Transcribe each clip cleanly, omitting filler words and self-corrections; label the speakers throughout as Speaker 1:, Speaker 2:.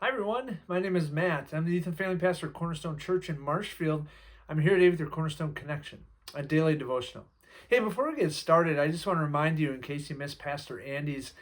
Speaker 1: Hi everyone, my name is Matt. I'm the youth and family pastor at Cornerstone Church in Marshfield. I'm here today with your Cornerstone Connection, a daily devotional. Hey, before we get started, I just want to remind you, in case you missed Pastor Andy's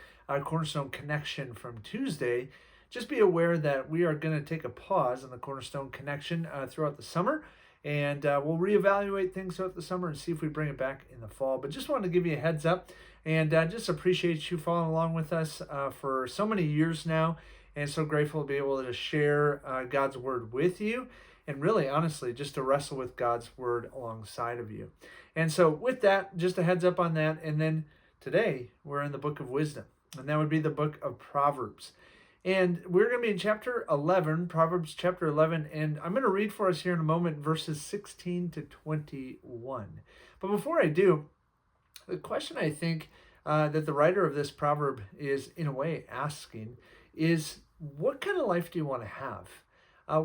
Speaker 1: Cornerstone Connection from Tuesday, just be aware that we are going to take a pause on the Cornerstone Connection throughout the summer, and we'll reevaluate things throughout the summer and see if we bring it back in the fall. But just wanted to give you a heads up, and just appreciate you following along with us for so many years now. And so grateful to be able to share God's word with you, and really, honestly, just to wrestle with God's word alongside of you. And so with that, just a heads up on that. And then today, we're in the book of wisdom, and that would be the book of Proverbs. And we're going to be in chapter 11, Proverbs chapter 11, and I'm going to read for us here in a moment verses 16 to 21. But before I do, the question I think that the writer of this proverb is, in a way, asking is, what kind of life do you want to have?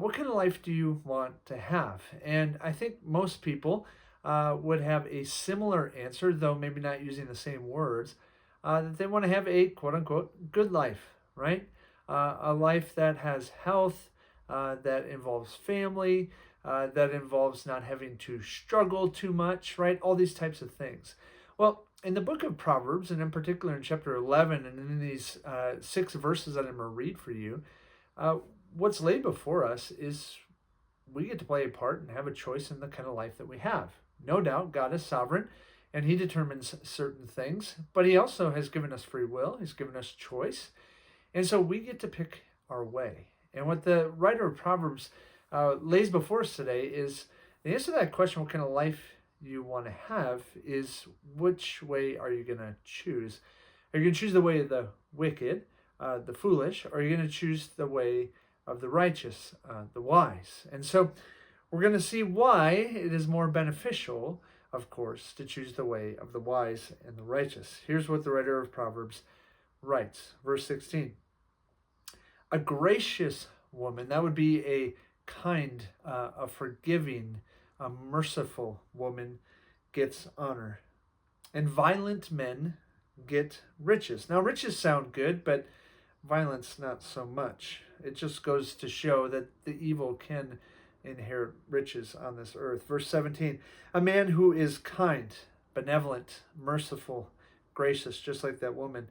Speaker 1: What kind of life do you want to have? And I think most people would have a similar answer, though maybe not using the same words, that they want to have a quote-unquote good life, right? A life that has health, that involves family, that involves not having to struggle too much, right? All these types of things. Well, in the book of Proverbs, and in particular in chapter 11, and in these 6 verses that I'm going to read for you, what's laid before us is we get to play a part and have a choice in the kind of life that we have. No doubt, God is sovereign, and He determines certain things, but He also has given us free will. He's given us choice, and so we get to pick our way. And what the writer of Proverbs lays before us today is the answer to that question, what kind of life you want to have, is which way are you going to choose? Are you going to choose the way of the wicked, the foolish, or are you going to choose the way of the righteous, the wise? And so we're going to see why it is more beneficial, of course, to choose the way of the wise and the righteous. Here's what the writer of Proverbs writes, verse 16. A gracious woman, that would be a kind, a forgiving, a merciful woman, gets honor, and violent men get riches. Now, riches sound good, but violence not so much. It just goes to show that the evil can inherit riches on this earth. Verse 17, a man who is kind, benevolent, merciful, gracious, just like that woman,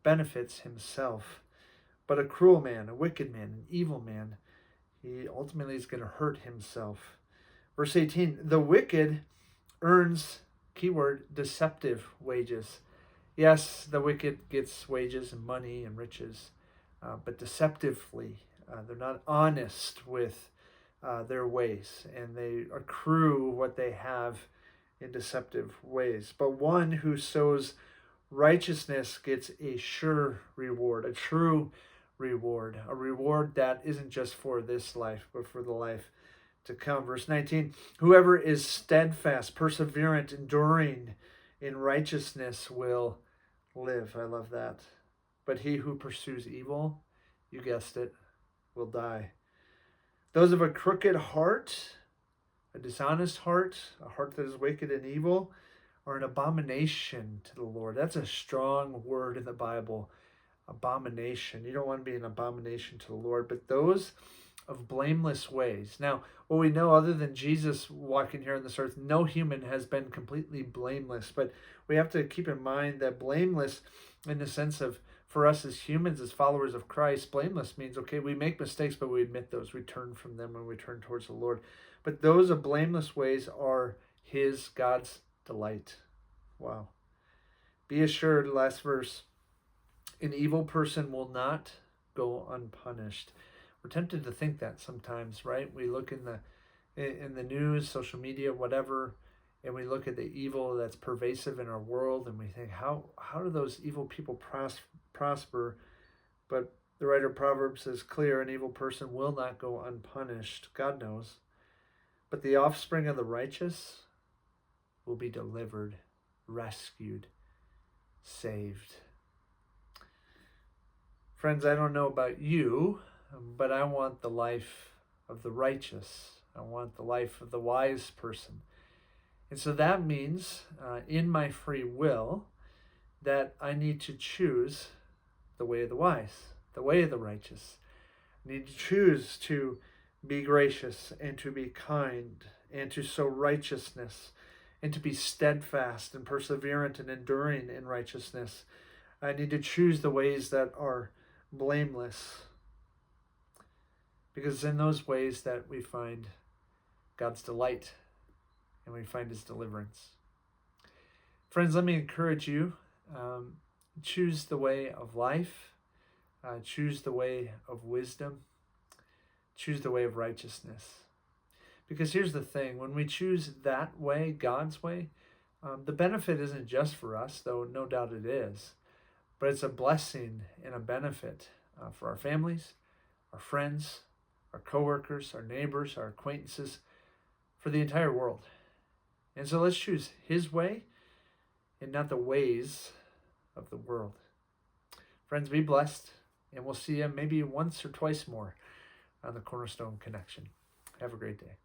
Speaker 1: benefits himself. But a cruel man, a wicked man, an evil man, he ultimately is going to hurt himself. Verse 18, the wicked earns, keyword, deceptive wages. Yes, the wicked gets wages and money and riches, but deceptively. They're not honest with their ways, and they accrue what they have in deceptive ways. But one who sows righteousness gets a sure reward, a true reward, a reward that isn't just for this life, but for the life to come. Verse 19, whoever is steadfast, perseverant, enduring in righteousness will live. I love that. But he who pursues evil, you guessed it, will die. Those of a crooked heart, a dishonest heart, a heart that is wicked and evil, are an abomination to the Lord. That's a strong word in the Bible. Abomination. You don't want to be an abomination to the Lord, but those of blameless ways. Now, what we know, other than Jesus walking here on this earth, no human has been completely blameless, but we have to keep in mind that blameless, in the sense of, for us as humans, as followers of Christ, blameless means, okay, we make mistakes, but we admit those, we turn from them, and we turn towards the Lord. But those of blameless ways are God's delight. Wow. Be assured, last verse, an evil person will not go unpunished. We're tempted to think that sometimes, right? We look in the news, social media, whatever, and we look at the evil that's pervasive in our world, and we think, how do those evil people prosper? But the writer of Proverbs is clear: an evil person will not go unpunished. God knows. But the offspring of the righteous will be delivered, rescued, saved. Friends, I don't know about you, but I want the life of the righteous. I want the life of the wise person. And so that means, in my free will, that I need to choose the way of the wise, the way of the righteous. I need to choose to be gracious and to be kind and to sow righteousness and to be steadfast and perseverant and enduring in righteousness. I need to choose the ways that are blameless, because it's in those ways that we find God's delight and we find his deliverance. Friends, let me encourage you, choose the way of life, choose the way of wisdom, choose the way of righteousness. Because here's the thing, when we choose that way, God's way, the benefit isn't just for us, though no doubt it is, but it's a blessing and a benefit for our families, our friends, our coworkers, our neighbors, our acquaintances, for the entire world. And so let's choose his way and not the ways of the world. Friends, be blessed, and we'll see you maybe once or twice more on the Cornerstone Connection. Have a great day.